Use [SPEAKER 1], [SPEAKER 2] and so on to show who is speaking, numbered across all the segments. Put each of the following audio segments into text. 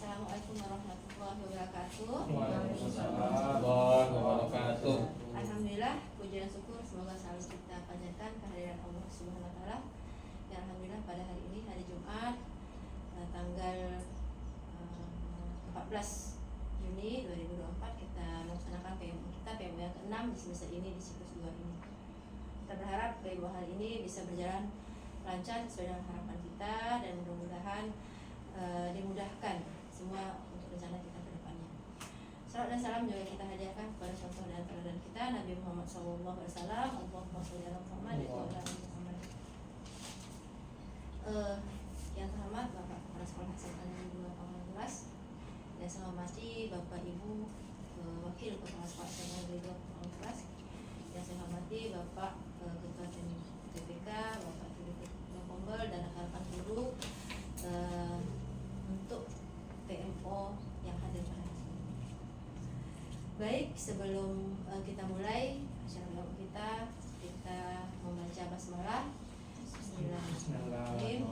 [SPEAKER 1] Assalamualaikum warahmatullahi wabarakatuh.
[SPEAKER 2] Waalaikumsalam warahmatullahi wabarakatuh.
[SPEAKER 1] Alhamdulillah, puji dan syukur semoga selalu kita panjatkan kehadiran Allah Subhanahu wa taala. Dan alhamdulillah pada hari ini hari Jumat tanggal 14 Juni 2024 kita melaksanakan PMU kita yang ke-6 di semester ini, di siklus 2 ini. Kita berharap PMU hari ini bisa berjalan lancar sesuai dengan harapan kita dan mudah-mudahan dimudahkan semua untuk rencana kita ke depannya. Salam dan salam juga kita hadiahkan kepada contoh dan teladan kita Nabi Muhammad SAW. Allahumma sholli ala Muhammad wa ala ali Muhammad. Yang terhormat Bapak Kepala Sekolah SMA Negeri 2 Pangkalan, yang saya hormati Bapak Ibu Wakil Kepala Sekolah SMA Negeri 2 Pangkalan, yang saya hormati Bapak Ketua TPK, Bapak Ketua Kombel dan rekan-rekan guru untuk PMO yang hadir pada hari ini. Baik, sebelum kita mulai acara kita membaca basmalah. Bismillahirrahmanirrahim.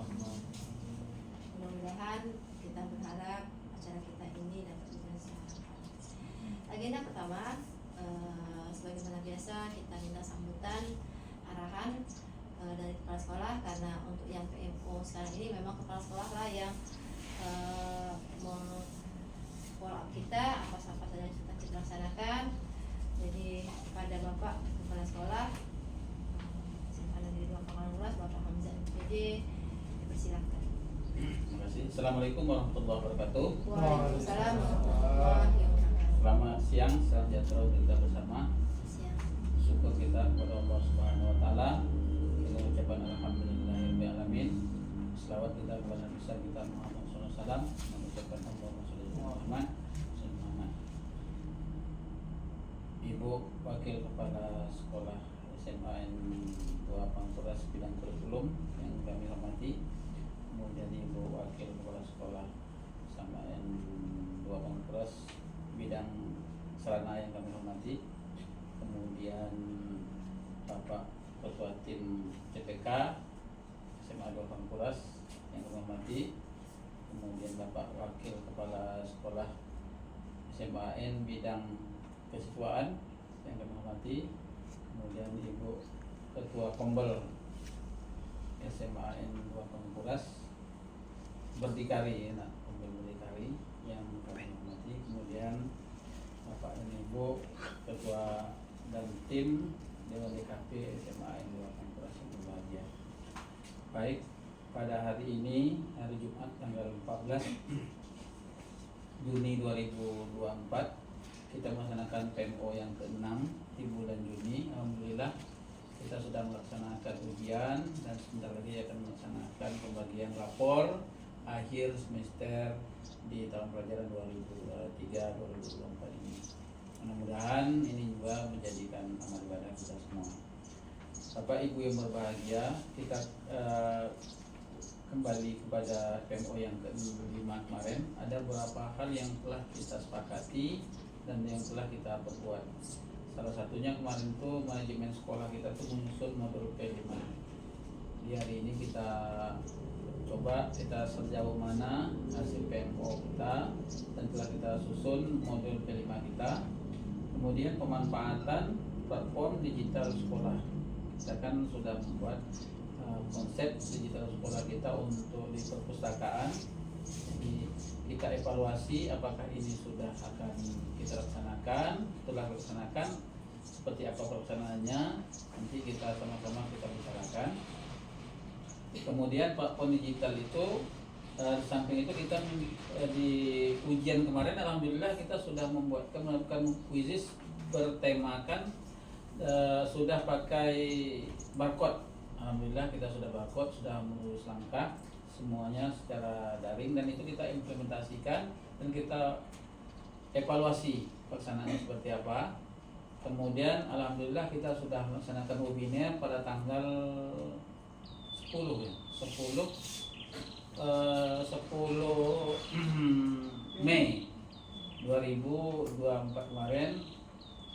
[SPEAKER 1] Mudah-mudahan kita berharap acara kita ini dapat berjalan. Agenda pertama, sebagaimana biasa kita minta sambutan arahan dari kepala sekolah, karena untuk yang PMO sekarang ini memang kepala sekolah lah yang follow up kita apa saja yang sudah kita laksanakan. Jadi kepada Bapak Kepala Sekolah SMA Negeri 2 Pangkalan, Bapak Hamzah MPD, dipersilakan.
[SPEAKER 2] Terima kasih. Assalamualaikum warahmatullahi wabarakatuh.
[SPEAKER 1] Waalaikumsalam warahmatullahi wabarakatuh.
[SPEAKER 2] Selamat siang, salam sejahtera untuk kita bersama.
[SPEAKER 1] Siang.
[SPEAKER 2] Syukur kita kepada Allah Subhanahu wa taala. Kita ucapkan alhamdulillahirabbil alamin. Selawat kita kepada Nabi kita Muhammad sallallahu alaihi wasallam, mengucapkan Allahumma sholli ala Muhammad. Ibu Wakil Kepala Sekolah SMA 2 Pangkuras bidang kurikulum yang kami hormati, kemudian Ibu Wakil Kepala Sekolah SMA 2 Pangkuras bidang sarana yang kami hormati, kemudian Bapak Ketua Tim CPK SMA 2 Pangkuras yang kami hormati, kemudian Bapak Wakil Kepala Sekolah SMAN bidang kesiswaan yang kami hormati, kemudian Ibu Ketua Kombel SMAN 2 Pangkuras berdikari, Kombel berdikari yang kami hormati, kemudian Bapak dan Ibu Ketua dan tim Dewan DKP SMAN 2 Pangkuras yang berbahagia. Baik, pada hari ini hari Jumat tanggal 14 Juni 2024 kita melaksanakan PMO yang ke-6 di bulan Juni. Alhamdulillah kita sudah melaksanakan ujian dan sebentar lagi akan melaksanakan pembagian rapor akhir semester di tahun pelajaran 2023-2024 ini. Mudah-mudahan ini juga menjadikan amal ibadah kita semua. Bapak Ibu yang berbahagia, kita kembali kepada PMO yang ke-5 kemarin. Ada beberapa hal yang telah kita sepakati dan yang telah kita perbuat. Salah satunya kemarin itu manajemen sekolah kita tuh menyusun modul P5. Di hari ini kita coba kita sejauh mana hasil PMO kita dan telah kita susun modul P5 kita. Kemudian pemanfaatan platform digital sekolah. Kita kan sudah membuat konsep digital sekolah kita untuk di perpustakaan. Jadi kita evaluasi apakah ini sudah akan kita laksanakan. Setelah laksanakan seperti apa pelaksanaannya, nanti kita sama-sama kita bicarakan. Kemudian platform digital itu di samping itu kita di ujian kemarin alhamdulillah kita sudah melakukan kuisis bertemakan sudah pakai barcode. Alhamdulillah kita sudah barcode, sudah menulis langkah semuanya secara daring, dan itu kita implementasikan dan kita evaluasi pelaksanaannya seperti apa. Kemudian alhamdulillah kita sudah melaksanakan webinar pada tanggal 10 Mei 2024 kemarin,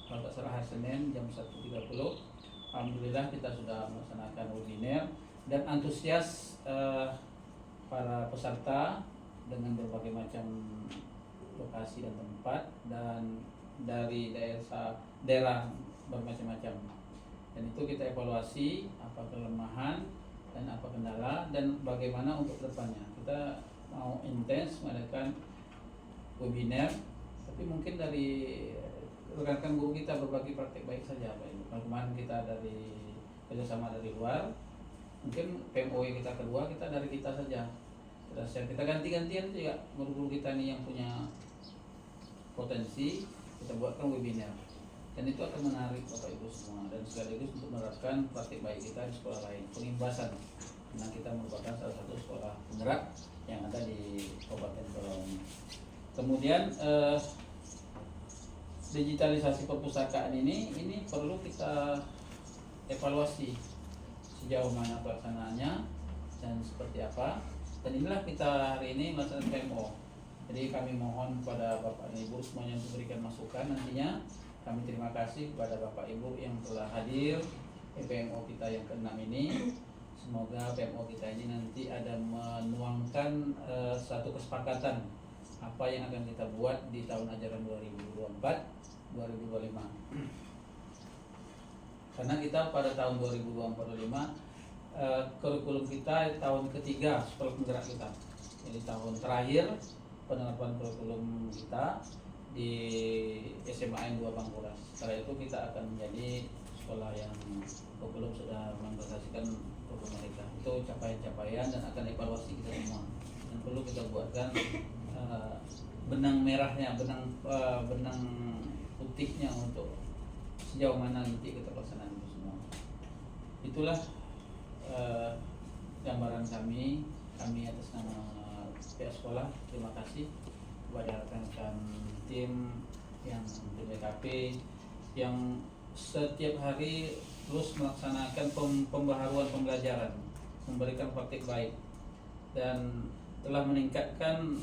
[SPEAKER 2] kalau tak salah hari Senin jam 1.30. Alhamdulillah kita sudah melaksanakan webinar dan antusias para peserta dengan berbagai macam lokasi dan tempat, dan dari daerah bermacam-macam, dan itu kita evaluasi apa kelemahan dan apa kendala dan bagaimana untuk kedepannya. Kita mau intens mengadakan webinar, tapi mungkin dari rekan-rekan guru kita berbagi praktek baik saja Pak Ibu. Kemarin kita dari kerjasama dari luar, mungkin PMOE kita kedua kita dari kita saja. Kita ganti-gantian juga guru-guru kita nih yang punya potensi, kita buatkan webinar, dan itu akan menarik Bapak Ibu semua, dan sekaligus untuk menerapkan praktek baik kita di sekolah lain, pengimbasan, karena kita merupakan salah satu sekolah penggerak yang ada di Kabupaten Pelau. Kemudian digitalisasi perpustakaan ini perlu kita evaluasi sejauh mana pelaksanaannya dan seperti apa, dan inilah kita hari ini melaksanakan PMO. Jadi kami mohon kepada Bapak dan Ibu semuanya untuk memberikan masukan. Nantinya kami terima kasih kepada Bapak Ibu yang telah hadir di PMO kita yang ke-6 ini. Semoga PMO kita ini nanti ada menuangkan satu kesepakatan apa yang akan kita buat di tahun ajaran 2024-2025. Karena kita pada tahun 2024-2025 kurikulum kita tahun ketiga sekolah penggerak kita. Jadi tahun terakhir penerapan kurikulum kita di SMA 2 Bangkuras. Setelah itu kita akan menjadi sekolah yang kurikulum sudah mengimplementasikan kurikulum mereka. Itu capaian-capaian dan akan evaluasi kita semua. Dan perlu kita buatkan benang merahnya, benang putihnya untuk sejauh mana nanti kita pelaksanaan itu semua. Itulah gambaran kami atas nama pihak sekolah. Terima kasih kepada rekan-rekan tim yang di BKP yang setiap hari terus melaksanakan pembaharuan pembelajaran, memberikan praktik baik, dan telah meningkatkan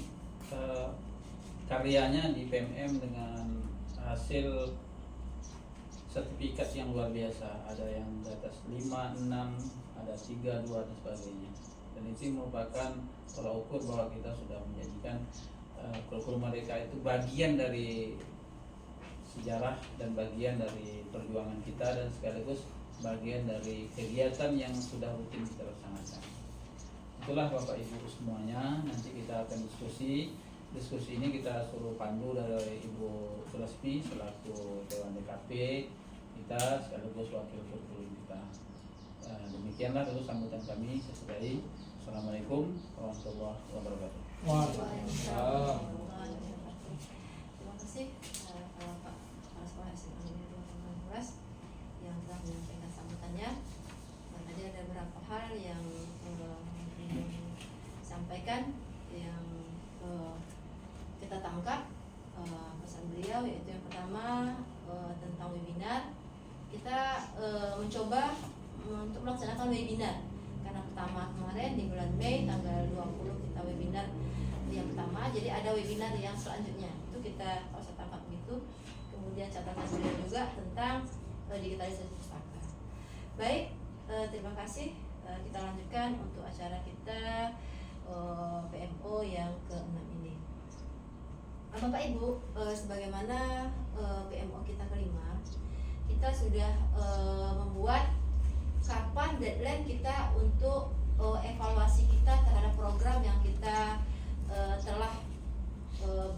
[SPEAKER 2] karyanya di PMM dengan hasil sertifikat yang luar biasa. Ada yang di atas 5, 6, ada 3, 2 dan sebagainya. Dan itu merupakan tolak ukur bahwa kita sudah menjadikan kurikulum mereka itu bagian dari sejarah dan bagian dari perjuangan kita, dan sekaligus bagian dari kegiatan yang sudah rutin kita laksanakan. Itulah Bapak Ibu semuanya. Nanti kita akan diskusi ini kita suruh pandu dari Ibu Sulasmi selaku Dewan DKP kita, sekaligus wakil kurikulum kita. Demikianlah dulu sambutan kami. Saya sudahi. Assalamualaikum warahmatullahi wabarakatuh.
[SPEAKER 1] Waalaikumsalam. Terima kasih Pak Kepala Sekolah SMA 2 Bangkuras yang telah menyampaikan sambutannya. Dan tadi ada beberapa hal yang disampaikan yang kita tangkap pesan beliau, yaitu yang pertama tentang webinar. Kita mencoba untuk melaksanakan webinar karena pertama kemarin di bulan Mei tanggal 20 kita webinar yang pertama, jadi ada webinar yang selanjutnya itu kita harus tangkap begitu. Kemudian catatan beliau juga tentang digitalisasi pustaka. Baik, terima kasih. Kita lanjutkan untuk acara kita PMO yang ke-6 ini. Bapak Ibu, sebagaimana PMO kita kelima, kita sudah membuat kapan deadline kita untuk evaluasi kita terhadap program yang kita telah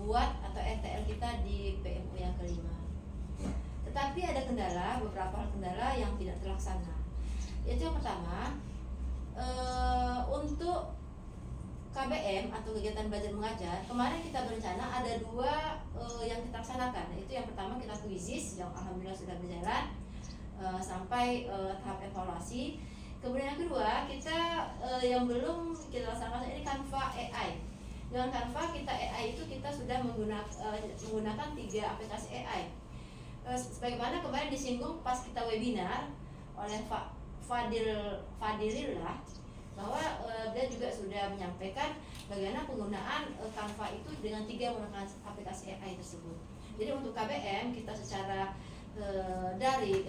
[SPEAKER 1] buat atau RTL kita di PMO yang kelima. Tetapi ada kendala, beberapa kendala yang tidak terlaksana. Yaitu yang pertama, untuk KBM atau kegiatan belajar mengajar, kemarin kita berencana ada 2 yang kita laksanakan. Yaitu yang pertama kita kuisis yang alhamdulillah sudah berjalan sampai tahap evaluasi. Kemudian yang kedua kita yang belum kita laksanakan ini Canva AI. Dengan Canva kita AI itu kita sudah menggunakan 3 aplikasi AI. Sebagaimana kemarin disinggung pas kita webinar oleh Pak Fadilillah, bahwa dia juga sudah menyampaikan bagaimana penggunaan Canva itu dengan 3 menggunakan aplikasi AI tersebut. Jadi untuk KBM kita secara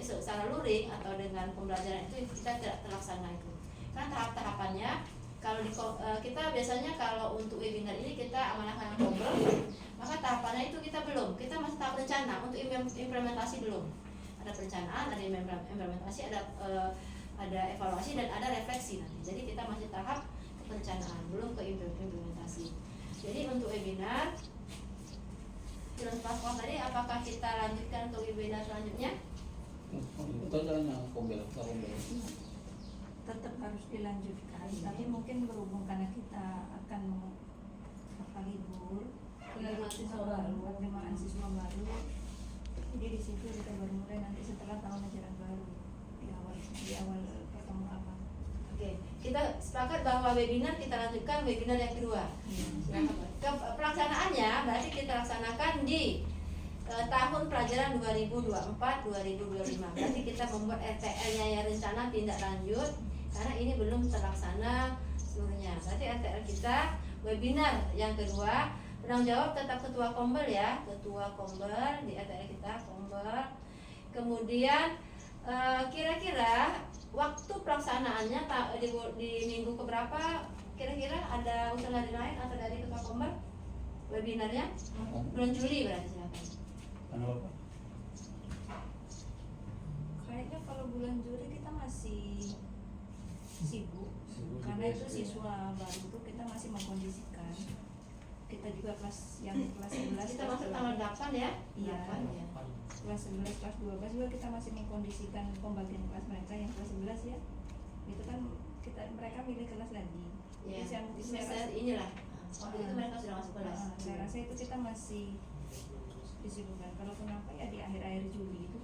[SPEAKER 1] secara luring atau dengan pembelajaran itu kita tidak terlaksana itu. Karena tahap-tahapannya kita biasanya kalau untuk webinar ini kita amanahkan ngobrol, maka tahapannya itu kita masih tahap rencana, untuk implementasi belum. Ada perencanaan, ada implementasi, ada evaluasi dan ada refleksi nanti. Jadi kita masih tahap perencanaan, belum ke implementasi. Jadi untuk webinar film platform tadi, apakah kita lanjutkan untuk webinar selanjutnya?
[SPEAKER 2] Itu jalan yang kombel.
[SPEAKER 3] Tetap harus dilanjutkan, tapi mungkin berhubung karena kita akan libur penerimaan siswa baru, jadi di situ kita baru mulai nanti setelah tahun ajaran baru di awal pertemuan.
[SPEAKER 1] Oke, kita sepakat bahwa webinar kita lanjutkan webinar yang kedua. Pelaksanaannya berarti kita laksanakan di tahun pelajaran 2024-2025. Berarti kita membuat RTL-nya yang rencana tindak lanjut, karena ini belum terlaksana seluruhnya. Berarti RTL kita webinar yang kedua, penanggung jawab tetap ketua Kombel ya, ketua Kombel di RTL kita Kombel. Kemudian kira-kira waktu pelaksanaannya di minggu keberapa? Kira-kira ada usulan dari lain atau dari ketua Kombel webinarnya? Bulan Juli berarti, silakan.
[SPEAKER 2] Tanggal apa?
[SPEAKER 3] Kayaknya kalau bulan Juli kita masih sibuk karena itu siswa baru itu kita masih mengkondisikan. Kita juga kelas 11
[SPEAKER 1] Kita masuk tanggal 8 ya?
[SPEAKER 3] Iya.
[SPEAKER 1] 8 ya.
[SPEAKER 3] Kelas 11, kelas 12 juga kita masih mengkondisikan pembagian kelas mereka yang kelas 11 ya. Itu kan mereka milih kelas lagi.
[SPEAKER 1] Ya,
[SPEAKER 3] Jadi
[SPEAKER 1] di semester inilah. Waktu itu mereka sudah masuk kelas.
[SPEAKER 3] Saya rasa itu kita masih disibukkan. Kalau kenapa ya di akhir-akhir Juli itu.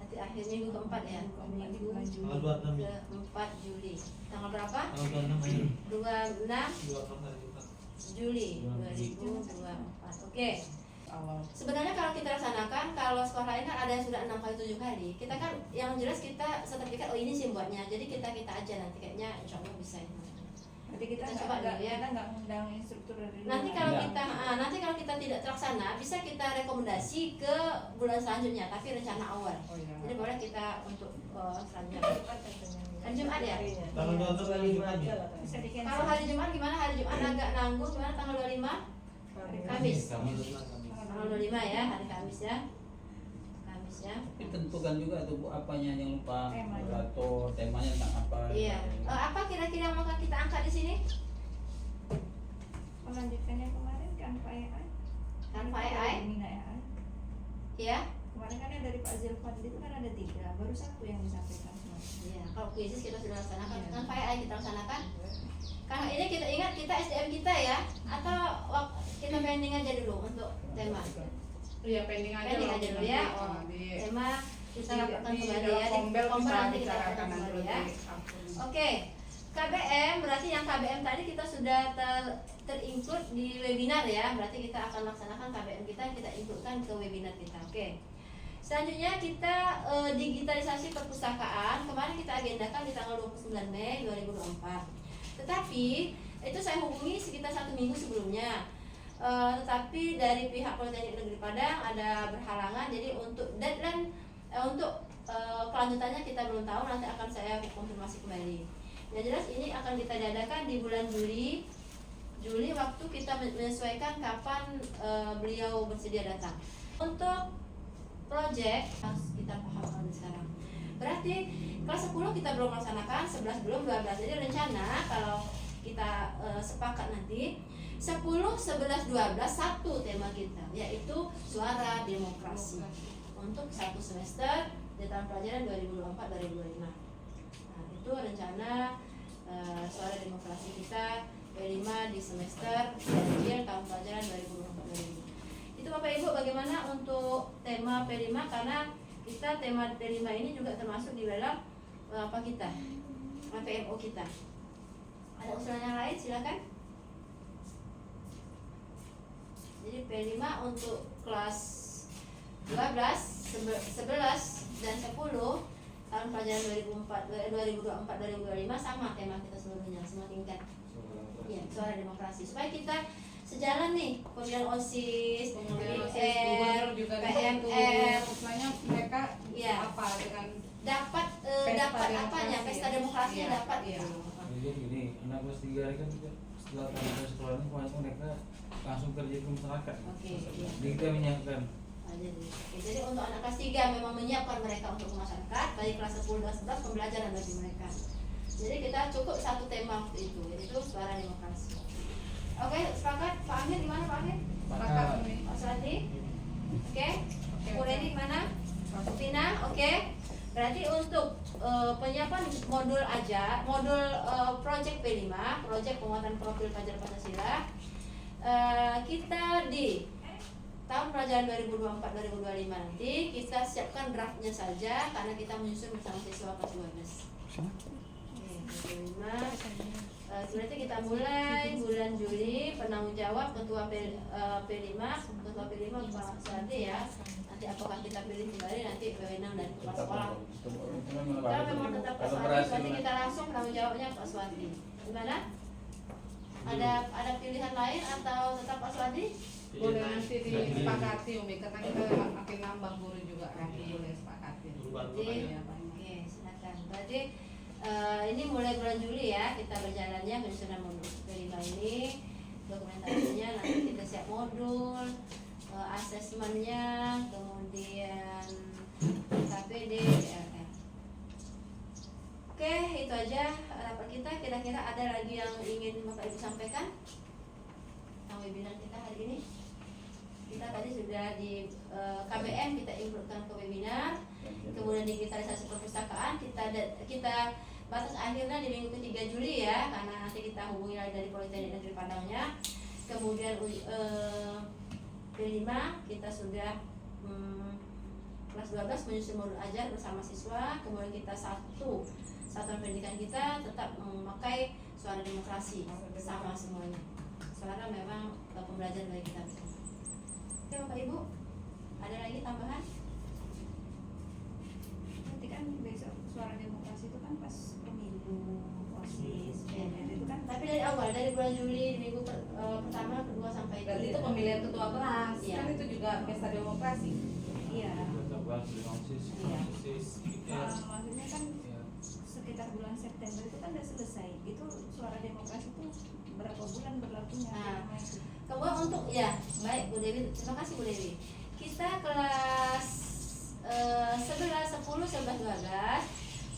[SPEAKER 1] Nanti akhir minggu keempat ya.
[SPEAKER 3] Minggu
[SPEAKER 1] Minggu
[SPEAKER 3] Juli.
[SPEAKER 1] keempat Juli. Tanggal berapa?
[SPEAKER 4] Tanggal 26
[SPEAKER 1] 26 Juli 2024. Oke. Sebenarnya kalau kita laksanakan, kalau sekolah lain kan ada yang sudah 6 kali 7 kali. Kita kan yang jelas kita sertifikat, oh ini sih buatnya. Jadi kita aja nanti kayaknya insya Allah bisa.
[SPEAKER 3] Nanti kita
[SPEAKER 1] coba dulu ya.
[SPEAKER 3] Kita nggak undang instruktur dari luar.
[SPEAKER 1] Nanti kalau kita tidak terlaksana, bisa kita rekomendasi ke bulan selanjutnya, tapi rencana awal. Jadi boleh kita untuk selanjutnya. Hari Jumat ya?
[SPEAKER 4] Tanggal 25 ya.
[SPEAKER 3] Bisa di cancel.
[SPEAKER 1] Kalau hari Jumat gimana? Hari Jumat agak nanggung, gimana tanggal 25? Kamis. Tanggal 25 ya, hari Kamis ya. Kamis ya.
[SPEAKER 2] Tapi tentukan juga tuh Bu, apanya yang lupa,
[SPEAKER 3] Temanya.
[SPEAKER 2] moderator, temanya tentang apa.
[SPEAKER 1] Iya. Apa kira-kira yang mau kita angkat di sini?
[SPEAKER 3] Melanjutkan yang kemarin kan Pak AI.
[SPEAKER 1] Kan Pak AI?
[SPEAKER 3] Mina AI.
[SPEAKER 1] Iya.
[SPEAKER 3] Kemarin kan yang dari Pak Zilfan itu kan ada 3, baru 1 yang disampaikan semua.
[SPEAKER 1] Iya. Kalau kuisis kita sudah laksanakan, kan Pak AI kita laksanakan. Karena ini kita ingat kita SDM kita ya, atau kita pending aja dulu untuk tema.
[SPEAKER 5] Iya, pending aja
[SPEAKER 1] Dulu ya. Oh, tema kita lakukan kembali ya.
[SPEAKER 5] Kombel
[SPEAKER 1] Kombel
[SPEAKER 5] bisa
[SPEAKER 1] nanti kita lakukan
[SPEAKER 5] bicarakan
[SPEAKER 1] kembali
[SPEAKER 5] nanti.
[SPEAKER 1] ya. Oke. KBM berarti yang KBM tadi kita sudah terinclude di webinar ya. Berarti kita akan laksanakan KBM kita includekan ke webinar kita. Oke. Selanjutnya kita digitalisasi perpustakaan. Kemarin kita agendakan di tanggal 29 Mei 2024. Tetapi itu saya hubungi sekitar 1 minggu sebelumnya. Tetapi dari pihak Politeknik Negeri Padang ada berhalangan. Jadi untuk deadline untuk kelanjutannya kita belum tahu. Nanti akan saya konfirmasi kembali. Yang jelas ini akan kita diadakan di bulan Juli waktu kita menyesuaikan kapan beliau bersedia datang. Untuk project kita paham sekarang. Berarti kelas 10 kita belum melaksanakan, 11 belum, 12. Jadi rencana kalau kita sepakat nanti 10, 11, 12 satu tema kita, yaitu suara demokrasi untuk 1 semester di tahun pelajaran 2024-2025. Nah, itu rencana suara demokrasi kita P5 di semester ganjil tahun pelajaran 2024-2025. Itu Bapak Ibu bagaimana untuk tema P5, karena kita tema P5 ini juga termasuk di dalam apa kita, PMO kita. Ada usulan yang lain silakan. Jadi P5 untuk kelas 12, 11 dan 10 tahun pelajaran 2024-2025 sama tema kita seluruhnya, semua tingkat. Iya, suara demokrasi. Supaya kita sejalan nih, pemilihan OSIS, PR, PMR,
[SPEAKER 5] Maksudnya mereka
[SPEAKER 1] Iya.
[SPEAKER 5] apa dengan
[SPEAKER 1] dapat
[SPEAKER 5] Pesta
[SPEAKER 1] dapat
[SPEAKER 5] demokrasi
[SPEAKER 1] apanya, pesta
[SPEAKER 5] ya.
[SPEAKER 1] demokrasinya
[SPEAKER 5] Iya,
[SPEAKER 1] dapat
[SPEAKER 5] iya.
[SPEAKER 1] gitu.
[SPEAKER 4] Jadi gini, Karena kelas 3 kan juga setelah tamat sekolah ini kebanyakan mereka langsung kerja ke masyarakat.
[SPEAKER 1] Oke.
[SPEAKER 4] Jadi kita menyiapkan.
[SPEAKER 1] Jadi untuk anak kelas 3 memang menyiapkan mereka untuk ke masyarakat. Dari kelas 10 dan 11 pembelajaran bagi mereka. Jadi kita cukup satu tema waktu itu, yaitu suara demokrasi. Oke, sepakat? Pak Amir gimana Pak Amir?
[SPEAKER 5] Sepakat ini.
[SPEAKER 1] Pak Suwandi? Oke.
[SPEAKER 5] Oke.
[SPEAKER 1] Bu Reni gimana? Pak Vina? Oke. Berarti untuk penyiapan modul aja, modul project P5, project penguatan profil pelajar Pancasila, kita di tahun pelajaran 2024-2025 nanti kita siapkan draftnya saja karena kita menyusun bersama siswa kelas 12. Berarti kita mulai bulan Juli, penanggung jawab ketua P5 Pak Suwandi ya. Nanti apakah kita pilih kembali nanti wewenang dari kepala sekolah. Kalau memang tetap Pak Suwandi, berarti kita langsung penanggung jawabnya Pak Suwandi. Gimana? Ada pilihan lain atau tetap Pak Suwandi?
[SPEAKER 5] Boleh nanti disepakati Umi, karena kita makin nambah guru juga nanti boleh sepakati.
[SPEAKER 1] Oke, silakan. Berarti ini mulai bulan Juli ya kita berjalannya penyusunan modul P5 ini, dokumentasinya nanti kita siap modul, asesmennya, kemudian KPD, DLR. Oke, itu aja rapat kita. Kira-kira ada lagi yang ingin Bapak Ibu sampaikan tentang webinar kita hari ini? Kita tadi sudah di KBM kita includekan ke webinar, kemudian digitalisasi perpustakaan kita batas akhirnya di minggu ke-3 Juli ya, karena nanti kita hubungi lagi dari Politeknik Negeri Padangnya. Kemudian P5 kita sudah kelas 12 menyusun modul ajar bersama siswa. Kemudian kita satuan pendidikan kita tetap memakai suara demokrasi sama semuanya. Suara memang pembelajaran bagi kita bersama. Oke Bapak Ibu, ada lagi tambahan?
[SPEAKER 3] Nanti kan besok suara demokrasi itu kan pas pemilu, OSIS, PNR itu kan.
[SPEAKER 1] Tapi dari awal, dari bulan Juli minggu pertama, kedua sampai
[SPEAKER 5] Dan itu pemilihan ketua kelas,
[SPEAKER 1] Iya.
[SPEAKER 5] kan itu juga pesta demokrasi.
[SPEAKER 3] Iya.
[SPEAKER 1] Iya.
[SPEAKER 3] Maksudnya kan sekitar bulan September itu kan udah selesai. Itu suara demokrasi itu berapa bulan berlakunya?
[SPEAKER 1] Nah, kemudian untuk ya baik Bu Dewi, terima kasih Bu Dewi. Kita kelas 11, 10, 11, 12.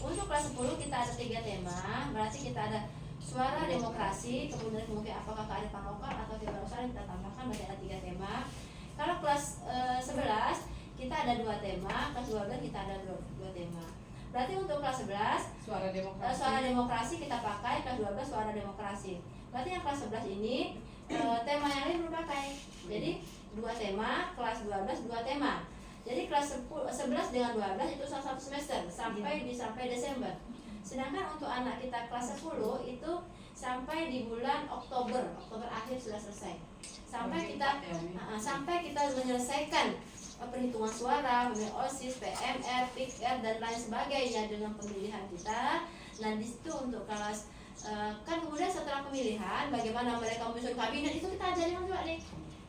[SPEAKER 1] Untuk kelas 10 kita ada 3 tema. Berarti kita ada suara demokrasi, kemudian apakah kearifan lokal atau kewirausahaan kita tambahkan, berarti ada 3 tema. Kalau kelas 11 kita ada 2 tema, kelas 12 kita ada 2 tema. Berarti untuk kelas 11
[SPEAKER 5] Suara demokrasi.
[SPEAKER 1] kita pakai, kelas 12 suara demokrasi. Berarti yang kelas 11 ini tema yang lain belum pakai. Jadi 2 tema, kelas 12 2 tema. Jadi kelas 11 dengan 12 itu satu semester sampai Desember. Sedangkan untuk anak kita kelas 10 itu sampai di bulan Oktober akhir sudah selesai. Sampai kita menyelesaikan perhitungan suara, OSIS, PMR, PIKR dan lain sebagainya dengan pemilihan kita. Nah di situ untuk kelas kan kemudian setelah pemilihan bagaimana mereka menyusun kabinet itu kita ajarin juga nih.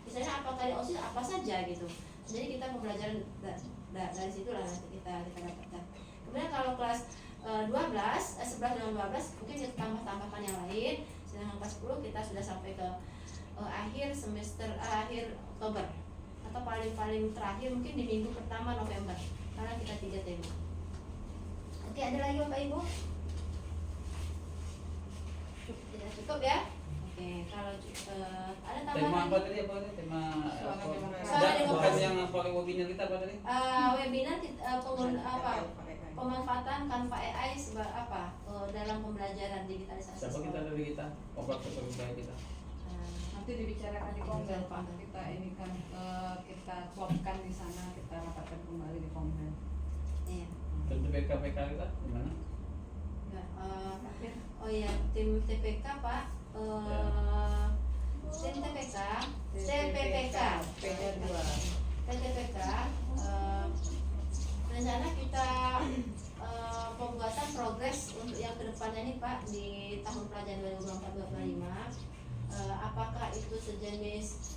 [SPEAKER 1] Misalnya apakah di OSIS apa saja gitu. Jadi kita pembelajaran dari situlah nanti kita dapatkan. Kemudian kalau kelas 11 dengan 12 mungkin kita tambahkan yang lain. Sedangkan kelas 10 kita sudah sampai ke akhir semester akhir Oktober atau paling terakhir mungkin di minggu pertama November karena kita 3 tema. Oke, ada lagi Bapak Ibu? Tidak cukup ya? Oke, kalau ada
[SPEAKER 2] Tema
[SPEAKER 1] tambahan
[SPEAKER 2] apa tadi? Apa tadi? Tema
[SPEAKER 5] Suara demokrasi.
[SPEAKER 1] Suara
[SPEAKER 2] bukan
[SPEAKER 1] demokrasi.
[SPEAKER 2] yang paling webinar kita apa tadi?
[SPEAKER 1] webinar pemanfaatan Canva AI dalam pembelajaran digitalisasi
[SPEAKER 2] Siapa kita
[SPEAKER 1] sekolah.
[SPEAKER 2] dari kita? Obat keterbukaan kita.
[SPEAKER 5] Nanti dibicarakan di konven Pak. Kita ini kan kita klopkan di sana, kita rapatkan kembali di konven.
[SPEAKER 1] Iya.
[SPEAKER 2] Dan PK kita gimana?
[SPEAKER 1] Enggak, oh iya, tim TPK Pak. Tim TPK, TPPK,
[SPEAKER 5] P-nya 2.
[SPEAKER 1] TPPK. Rencana kita pembuatan progres untuk yang kedepannya nih Pak di tahun pelajaran 2024-2025. Apakah itu sejenis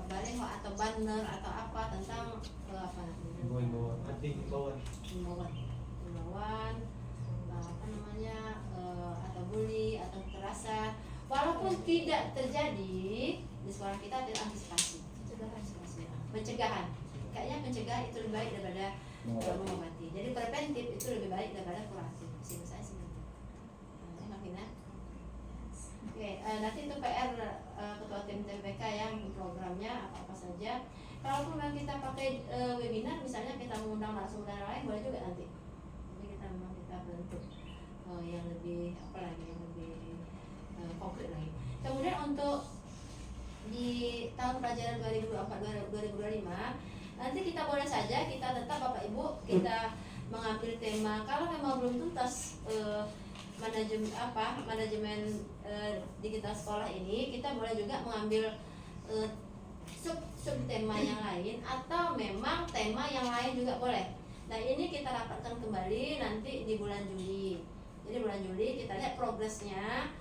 [SPEAKER 1] baleho atau banner atau apa tentang himbauan atau bully atau kekerasan, walaupun tidak terjadi di sekolah kita, ada antisipasi, pencegahan. Kayaknya pencegahan itu lebih baik daripada mengobati. Jadi preventif itu lebih baik daripada kuratif. Sehingga saya seperti itu. Oke, nanti itu PR ketua tim TPK yang programnya apa saja. Kalaupun memang kita pakai webinar, misalnya kita mengundang narasumber lain, boleh juga nanti. Jadi kita bentuk yang lebih yang lebih konkret lagi. Kemudian untuk di tahun pelajaran 2024-2025 nanti kita boleh saja kita tetap Bapak Ibu kita mengambil tema, kalau memang belum tuntas manajemen digital sekolah ini, kita boleh juga mengambil sub tema yang lain atau memang tema yang lain juga boleh. Nah ini kita rapatkan kembali nanti di bulan Juli. Jadi bulan Juli kita lihat progresnya,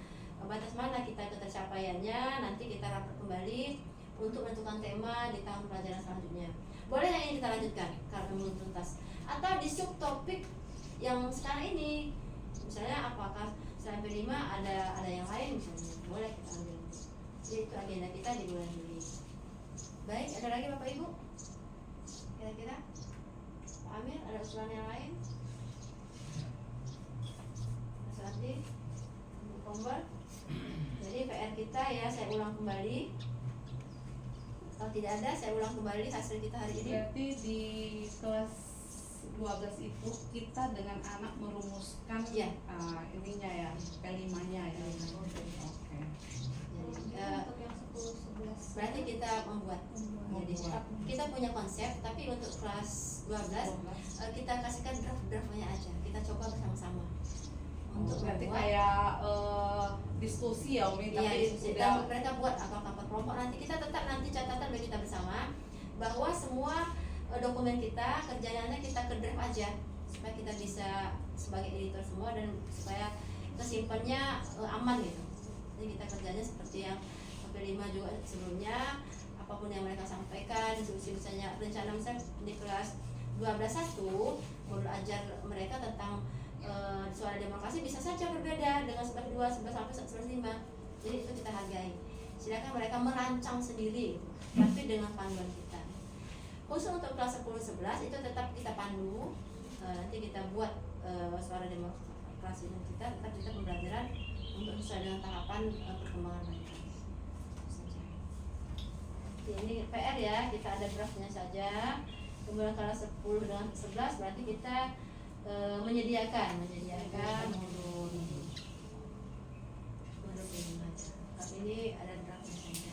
[SPEAKER 1] batas mana kita ketercapaiannya, nanti kita rapat kembali untuk menentukan tema di tahun pelajaran selanjutnya. Boleh yang ini kita lanjutkan kalau belum tuntas, atau di subtopik yang sekarang ini, misalnya apakah selain P5 ada yang lain misalnya, boleh kita ambil. Jadi itu agenda kita di bulan Juli. Baik, ada lagi Bapak Ibu? Kira-kira Pak Amir ada usulan yang lain? Mas Ardi, Bu Komber. Jadi PR kita ya, saya ulang kembali. Kalau tidak ada, saya ulang kembali hasil kita hari ini.
[SPEAKER 5] Berarti di kelas 12 itu kita dengan anak merumuskan
[SPEAKER 1] Ya.
[SPEAKER 5] ininya ya, P5-nya ya. Oke.
[SPEAKER 1] Jadi,
[SPEAKER 3] Untuk yang 10-11
[SPEAKER 1] berarti kita membuat. Jadi kita punya konsep, tapi untuk kelas 12 kita kasihkan draft-draftnya aja. Kita coba bersama-sama untuk
[SPEAKER 5] berarti
[SPEAKER 1] membuat.
[SPEAKER 5] kayak diskusi ya Umi,
[SPEAKER 1] Iya,
[SPEAKER 5] tapi
[SPEAKER 1] diskusi.
[SPEAKER 5] udah
[SPEAKER 1] Dan mereka buat apa kelompok. Nanti kita tetap nanti catatan bagi kita bersama bahwa semua dokumen kita kerjanya kita ke draft aja supaya kita bisa sebagai editor semua dan supaya kesimpannya aman gitu. Jadi kita kerjanya seperti yang P5 juga sebelumnya, apapun yang mereka sampaikan, diskusi misalnya rencana misalnya di kelas 12.1 modul ajar mereka tentang suara demokrasi bisa saja berbeda dengan 11.2, 11.1, 11.5. Jadi itu kita hargai. Silakan mereka merancang sendiri, tapi dengan panduan kita. Khusus untuk kelas 10-11 itu tetap kita pandu. Nanti kita buat suara demokrasi kita, tetap kita pembelajaran untuk sesuai dengan tahapan perkembangan mereka. Ini PR ya, kita ada draftnya saja. Kemudian kelas 10 dengan 11 berarti kita menyediakan modul tapi ini ada draftnya saja.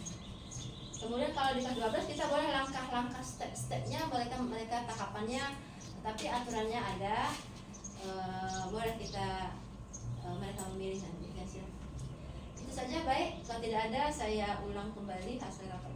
[SPEAKER 1] Kemudian kalau di kelas 12 kita boleh langkah-langkah step-stepnya mereka tahapannya, tapi aturannya ada. Boleh kita mereka memilih nanti guys ya. Itu saja. Baik, kalau tidak ada saya ulang kembali hasil rapat